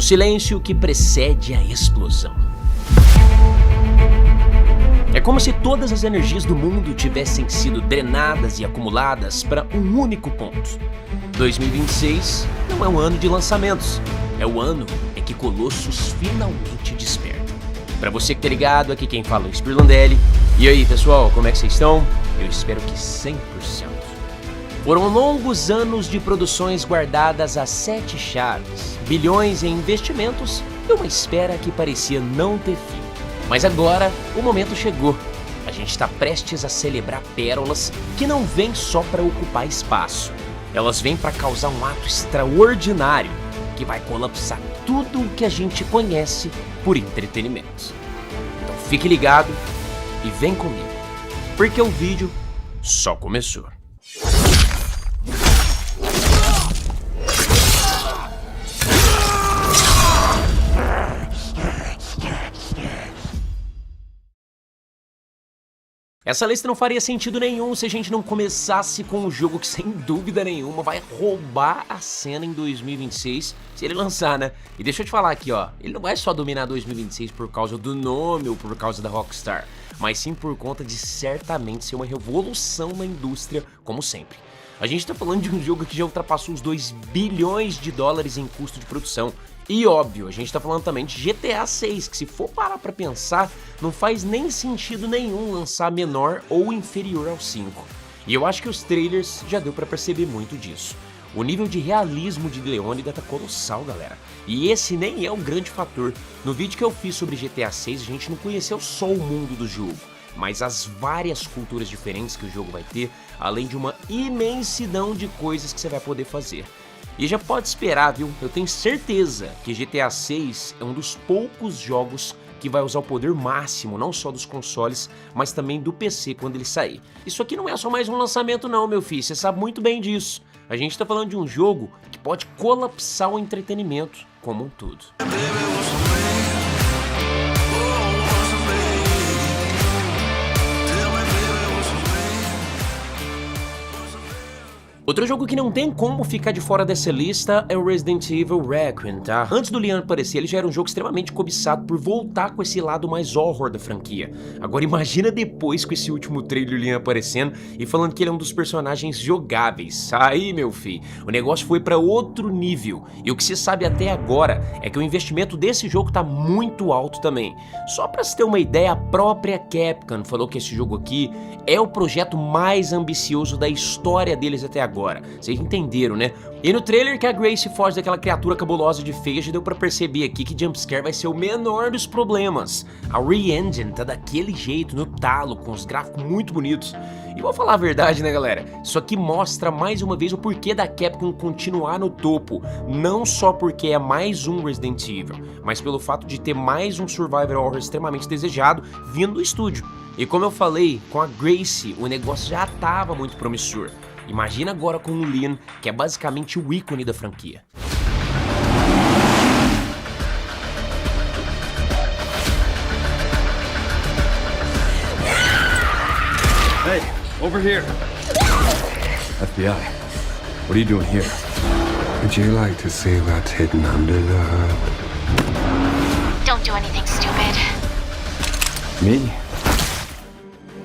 silêncio que precede a explosão. É como se todas as energias do mundo tivessem sido drenadas e acumuladas para um único ponto. 2026 não é um ano de lançamentos, é o ano em que Colossus finalmente desperta. Para você que tá ligado, aqui quem fala é o Spirlandelli. E aí pessoal, como é que vocês estão? Eu espero que 100%. Foram longos anos de produções guardadas a 7 chaves, bilhões em investimentos e uma espera que parecia não ter fim. Mas agora o momento chegou. A gente está prestes a celebrar pérolas que não vêm só para ocupar espaço. Elas vêm para causar um ato extraordinário que vai colapsar tudo o que a gente conhece por entretenimento. Então fique ligado e vem comigo, porque o vídeo só começou. Essa lista não faria sentido nenhum se a gente não começasse com um jogo que sem dúvida nenhuma vai roubar a cena em 2026, se ele lançar, né? E deixa eu te falar aqui, ó, ele não vai só dominar 2026 por causa do nome ou por causa da Rockstar, mas sim por conta de certamente ser uma revolução na indústria, como sempre. A gente tá falando de um jogo que já ultrapassou os 2 bilhões de dólares em custo de produção. E óbvio, a gente tá falando também de GTA 6, que se for parar pra pensar, não faz nem sentido nenhum lançar menor ou inferior ao 5. E eu acho que os trailers já deu pra perceber muito disso. O nível de realismo de Leônidas tá colossal, galera. E esse nem é o grande fator. No vídeo que eu fiz sobre GTA 6, a gente não conheceu só o mundo do jogo, mas as várias culturas diferentes que o jogo vai ter, além de uma imensidão de coisas que você vai poder fazer. E já pode esperar, viu? Eu tenho certeza que GTA 6 é um dos poucos jogos que vai usar o poder máximo, não só dos consoles, mas também do PC quando ele sair. Isso aqui não é só mais um lançamento não, meu filho, você sabe muito bem disso. A gente tá falando de um jogo que pode colapsar o entretenimento como um todo. Outro jogo que não tem como ficar de fora dessa lista é o Resident Evil Requiem, tá? Antes do Leon aparecer, ele já era um jogo extremamente cobiçado por voltar com esse lado mais horror da franquia. Agora imagina depois com esse último trailer o Leon aparecendo e falando que ele é um dos personagens jogáveis. Aí, meu filho, o negócio foi pra outro nível. E o que se sabe até agora é que o investimento desse jogo tá muito alto também. Só pra se ter uma ideia, a própria Capcom falou que esse jogo aqui é o projeto mais ambicioso da história deles até agora. Vocês entenderam, né? E no trailer que a Grace foge daquela criatura cabulosa de feia, já deu pra perceber aqui que jumpscare vai ser o menor dos problemas. A Re-Engine tá daquele jeito, no talo, com os gráficos muito bonitos. E vou falar a verdade, né, galera? Isso aqui mostra mais uma vez o porquê da Capcom continuar no topo. Não só porque é mais um Resident Evil, mas pelo fato de ter mais um survival horror extremamente desejado vindo do estúdio. E como eu falei, com a Grace, o negócio já tava muito promissor. Imagina agora com o Leon, que é basicamente o ícone da franquia. Hey, over here. FBI, what are you doing here? Would you like to see what's hidden under the hood? Don't do anything stupid. Me?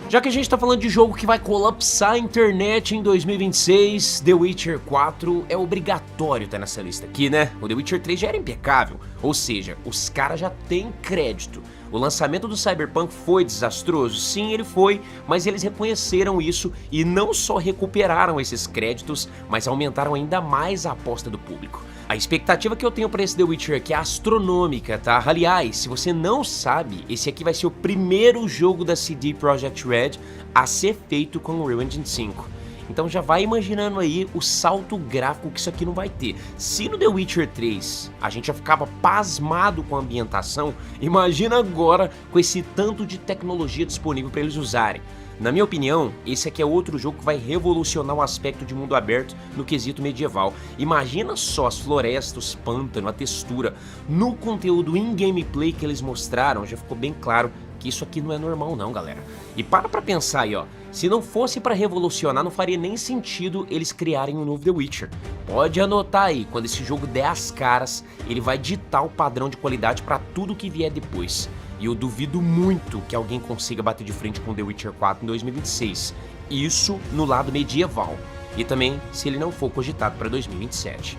Já que a gente tá falando de jogo que vai colapsar a internet em 2026, The Witcher 4 é obrigatório estar nessa lista aqui, né? O The Witcher 3 já era impecável, ou seja, os caras já têm crédito. O lançamento do Cyberpunk foi desastroso? Sim, ele foi, mas eles reconheceram isso e não só recuperaram esses créditos, mas aumentaram ainda mais a aposta do público. A expectativa que eu tenho para esse The Witcher aqui é astronômica, tá? Aliás, se você não sabe, esse aqui vai ser o primeiro jogo da CD Projekt Red a ser feito com o Unreal Engine 5. Então já vai imaginando aí o salto gráfico que isso aqui não vai ter. Se no The Witcher 3 a gente já ficava pasmado com a ambientação, imagina agora com esse tanto de tecnologia disponível para eles usarem. Na minha opinião, esse aqui é outro jogo que vai revolucionar o aspecto de mundo aberto no quesito medieval. Imagina só as florestas, os pântanos, a textura. No conteúdo em gameplay que eles mostraram, já ficou bem claro que isso aqui não é normal não, galera. E para pra pensar aí, ó. Se não fosse para revolucionar, não faria nem sentido eles criarem um novo The Witcher. Pode anotar aí, quando esse jogo der as caras, ele vai ditar o padrão de qualidade para tudo que vier depois. E eu duvido muito que alguém consiga bater de frente com The Witcher 4 em 2026. Isso no lado medieval. E também se ele não for cogitado para 2027.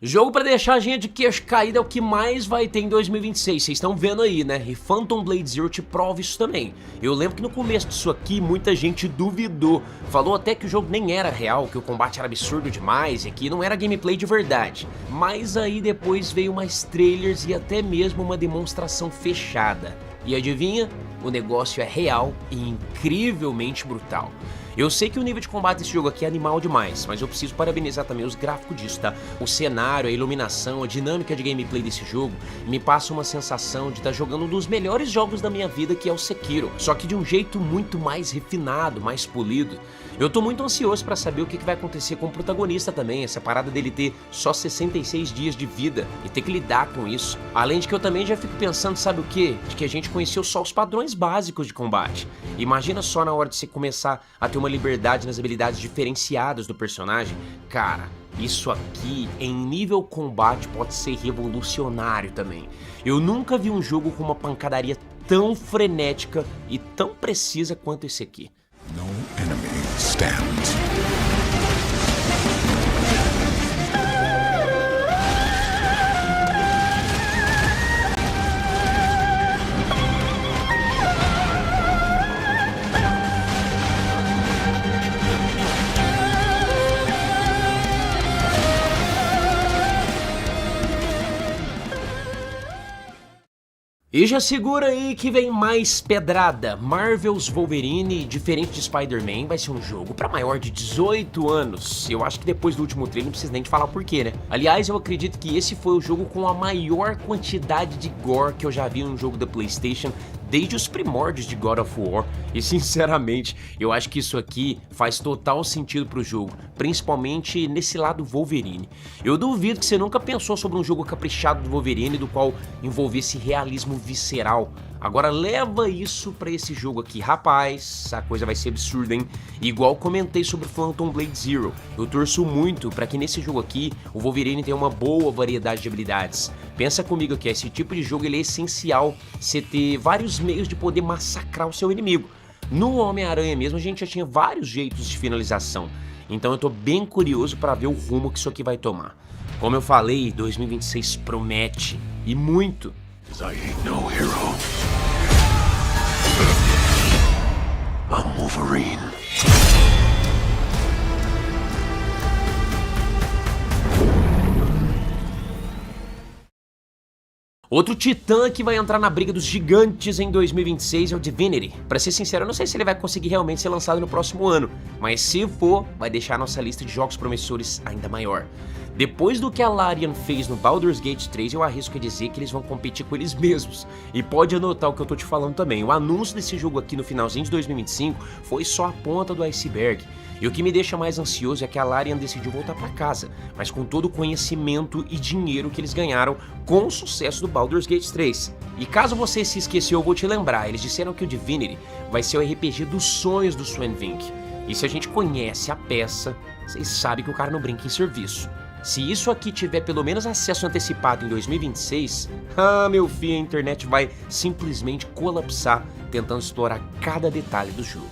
Jogo pra deixar a gente de queixo caído é o que mais vai ter em 2026, vocês estão vendo aí, né? E Phantom Blade Zero te prova isso também. Eu lembro que no começo disso aqui muita gente duvidou, falou até que o jogo nem era real, que o combate era absurdo demais e que não era gameplay de verdade. Mas aí depois veio mais trailers e até mesmo uma demonstração fechada. E adivinha? O negócio é real e incrivelmente brutal. Eu sei que o nível de combate desse jogo aqui é animal demais, mas eu preciso parabenizar também os gráficos disso, tá? O cenário, a iluminação, a dinâmica de gameplay desse jogo me passa uma sensação de estar jogando um dos melhores jogos da minha vida, que é o Sekiro, só que de um jeito muito mais refinado, mais polido. Eu tô muito ansioso pra saber o que vai acontecer com o protagonista também, essa parada dele ter só 66 dias de vida e ter que lidar com isso. Além de que eu também já fico pensando, sabe o quê? De que a gente conheceu só os padrões básicos de combate. Imagina só na hora de você começar a ter uma liberdade nas habilidades diferenciadas do personagem. Cara, isso aqui em nível combate pode ser revolucionário também. Eu nunca vi um jogo com uma pancadaria tão frenética e tão precisa quanto esse aqui. No enemy stands. E já segura aí que vem mais pedrada. Marvel's Wolverine, diferente de Spider-Man, vai ser um jogo pra maior de 18 anos. Eu acho que depois do último trailer não precisa nem te falar o porquê, né? Aliás, eu acredito que esse foi o jogo com a maior quantidade de gore que eu já vi num jogo da PlayStation desde os primórdios de God of War. E sinceramente, eu acho que isso aqui faz total sentido pro jogo, principalmente nesse lado Wolverine. Eu duvido que você nunca pensou sobre um jogo caprichado do Wolverine, do qual envolvesse realismo visceral. Agora leva isso pra esse jogo aqui, rapaz, a coisa vai ser absurda, hein? Igual comentei sobre Phantom Blade Zero, eu torço muito pra que nesse jogo aqui o Wolverine tenha uma boa variedade de habilidades. Pensa comigo que esse tipo de jogo ele é essencial, você ter vários meios de poder massacrar o seu inimigo. No Homem-Aranha mesmo a gente já tinha vários jeitos de finalização, então eu tô bem curioso pra ver o rumo que isso aqui vai tomar. Como eu falei, 2026 promete, e muito. I ain't no hero. I'm Wolverine. Outro titã que vai entrar na briga dos gigantes em 2026 é o Divinity. Pra ser sincero, eu não sei se ele vai conseguir realmente ser lançado no próximo ano, mas se for, vai deixar a nossa lista de jogos promissores ainda maior. Depois do que a Larian fez no Baldur's Gate 3, eu arrisco a dizer que eles vão competir com eles mesmos. E pode anotar o que eu tô te falando também, o anúncio desse jogo aqui no finalzinho de 2025 foi só a ponta do iceberg. E o que me deixa mais ansioso é que a Larian decidiu voltar pra casa, mas com todo o conhecimento e dinheiro que eles ganharam com o sucesso do Baldur's Gate 3. E caso você se esqueceu, eu vou te lembrar, eles disseram que o Divinity vai ser o RPG dos sonhos do Sven Vink. E se a gente conhece a peça, vocês sabem que o cara não brinca em serviço. Se isso aqui tiver pelo menos acesso antecipado em 2026, meu filho, a internet vai simplesmente colapsar tentando explorar cada detalhe do jogo.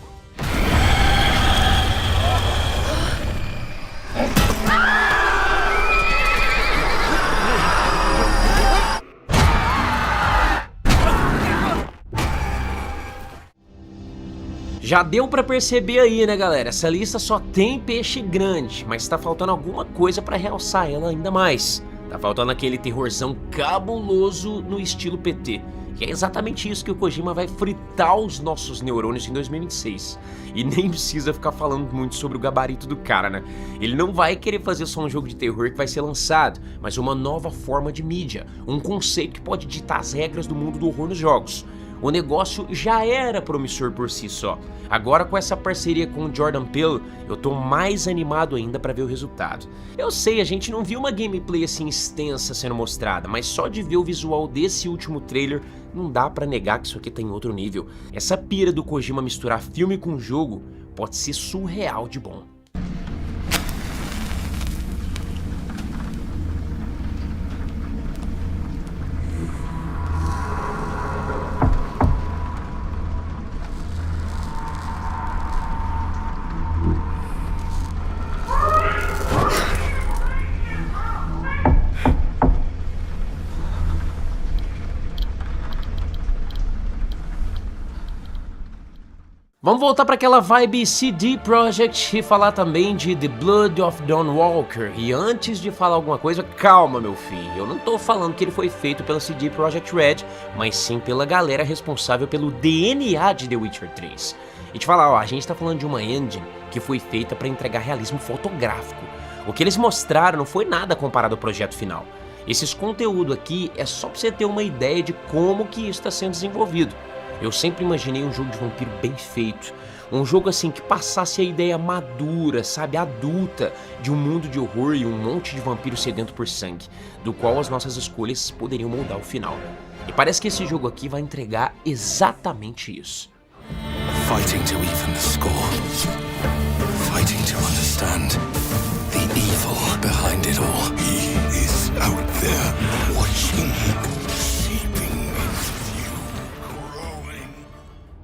Já deu pra perceber aí, né, galera? Essa lista só tem peixe grande, mas tá faltando alguma coisa pra realçar ela ainda mais. Tá faltando aquele terrorzão cabuloso no estilo PT. E é exatamente isso que o Kojima vai fritar os nossos neurônios em 2026. E nem precisa ficar falando muito sobre o gabarito do cara, né? Ele não vai querer fazer só um jogo de terror que vai ser lançado, mas uma nova forma de mídia, um conceito que pode ditar as regras do mundo do horror nos jogos. o negócio já era promissor por si só. Agora com essa parceria com o Jordan Peele, eu tô mais animado ainda pra ver o resultado. Eu sei, a gente não viu uma gameplay assim extensa sendo mostrada, mas só de ver o visual desse último trailer, não dá pra negar que isso aqui tá em outro nível. Essa pira do Kojima misturar filme com jogo pode ser surreal de bom. Vamos voltar para aquela vibe CD Projekt e falar também de The Blood of Dawn Walker. E antes de falar alguma coisa, calma meu filho, eu não tô falando que ele foi feito pela CD Projekt Red, mas sim pela galera responsável pelo DNA de The Witcher 3. E te falar, ó, a gente tá falando de uma engine que foi feita para entregar realismo fotográfico. O que eles mostraram não foi nada comparado ao projeto final. Esses conteúdos aqui é só pra você ter uma ideia de como que isso está sendo desenvolvido. Eu sempre imaginei um jogo de vampiro bem feito, um jogo assim que passasse a ideia madura, sabe, adulta, de um mundo de horror e um monte de vampiro sedento por sangue, do qual as nossas escolhas poderiam moldar o final. E parece que esse jogo aqui vai entregar exatamente isso. Fighting to even the score. Fighting to understand the evil behind it all. He is out there watching.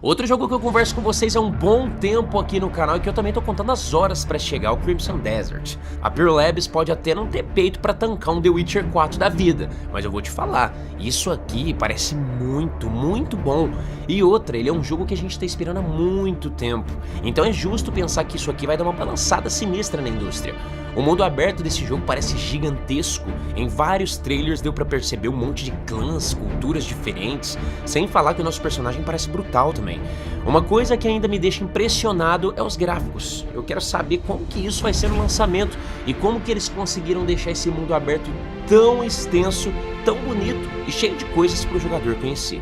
Outro jogo que eu converso com vocês há um bom tempo aqui no canal e que eu também tô contando as horas pra chegar, o Crimson Desert. A Pearl Labs pode até não ter peito pra tancar um The Witcher 4 da vida, mas eu vou te falar, isso aqui parece muito, muito bom. E outra, ele é um jogo que a gente tá esperando há muito tempo, então é justo pensar que isso aqui vai dar uma balançada sinistra na indústria. O mundo aberto desse jogo parece gigantesco, em vários trailers deu pra perceber um monte de clãs, culturas diferentes, sem falar que o nosso personagem parece brutal também. Uma coisa que ainda me deixa impressionado é os gráficos. Eu quero saber como que isso vai ser no lançamento e como que eles conseguiram deixar esse mundo aberto tão extenso, tão bonito e cheio de coisas para o jogador conhecer.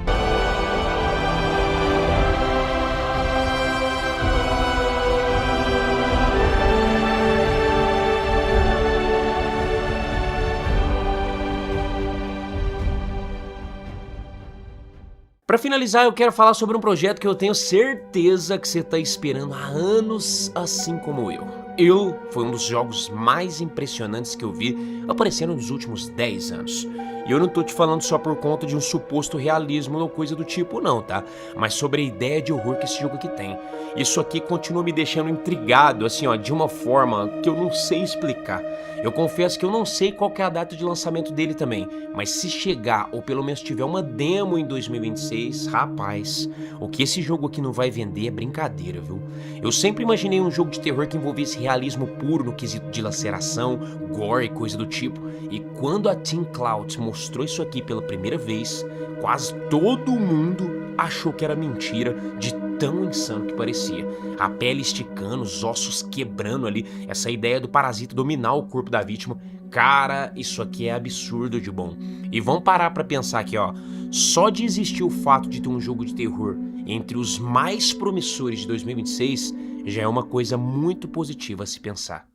Para finalizar, eu quero falar sobre um projeto que eu tenho certeza que você está esperando há anos, assim como eu. Ele foi um dos jogos mais impressionantes que eu vi aparecendo nos últimos 10 anos. E eu não tô te falando só por conta de um suposto realismo ou coisa do tipo não, tá? Mas sobre a ideia de horror que esse jogo aqui tem. Isso aqui continua me deixando intrigado, assim ó, de uma forma que eu não sei explicar. Eu confesso que eu não sei qual que é a data de lançamento dele também, mas se chegar ou pelo menos tiver uma demo em 2026, rapaz, o que esse jogo aqui não vai vender é brincadeira, viu? Eu sempre imaginei um jogo de terror que envolvesse realismo puro no quesito de laceração, gore e coisa do tipo, e quando a Team Cloud mostrou isso aqui pela primeira vez, quase todo mundo achou que era mentira de tão insano que parecia. A pele esticando, os ossos quebrando ali, essa ideia do parasita dominar o corpo da vítima. Cara, isso aqui é absurdo de bom. E vamos parar pra pensar aqui, ó. Só de existir o fato de ter um jogo de terror entre os mais promissores de 2026 já é uma coisa muito positiva a se pensar.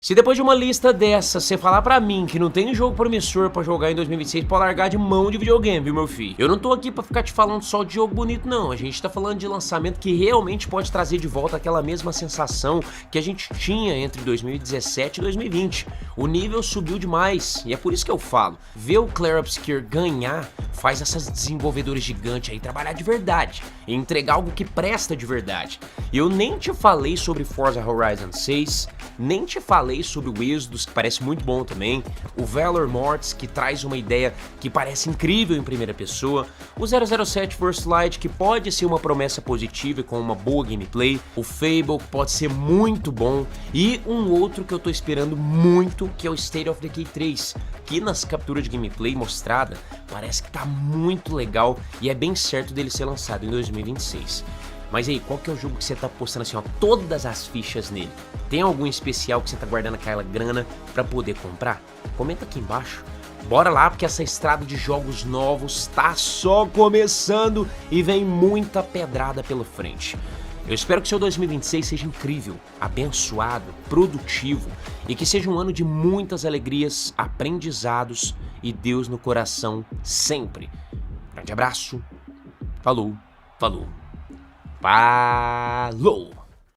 Se depois de uma lista dessa, você falar pra mim que não tem jogo promissor pra jogar em 2026, pode largar de mão de videogame, viu meu filho? Eu não tô aqui pra ficar te falando só de jogo bonito não, a gente tá falando de lançamento que realmente pode trazer de volta aquela mesma sensação que a gente tinha entre 2017 e 2020. O nível subiu demais, e é por isso que eu falo, ver o Clair Obscur ganhar faz essas desenvolvedoras gigantes aí trabalhar de verdade, e entregar algo que presta de verdade. Eu nem te falei sobre Forza Horizon 6, nem te falei falei sobre o Exodus, que parece muito bom também, o Valor Mortis, que traz uma ideia que parece incrível em primeira pessoa, o 007 First Light, que pode ser uma promessa positiva e com uma boa gameplay, o Fable, que pode ser muito bom, e um outro que eu tô esperando muito, que é o State of Decay 3, que nas capturas de gameplay mostrada, parece que tá muito legal e é bem certo dele ser lançado em 2026. Mas aí, qual que é o jogo que você tá postando assim, ó, todas as fichas nele? Tem algum especial que você tá guardando aquela grana pra poder comprar? Comenta aqui embaixo. Bora lá, porque essa estrada de jogos novos tá só começando e vem muita pedrada pela frente. Eu espero que seu 2026 seja incrível, abençoado, produtivo e que seja um ano de muitas alegrias, aprendizados e Deus no coração sempre. Grande abraço. Falou, falou. Falou!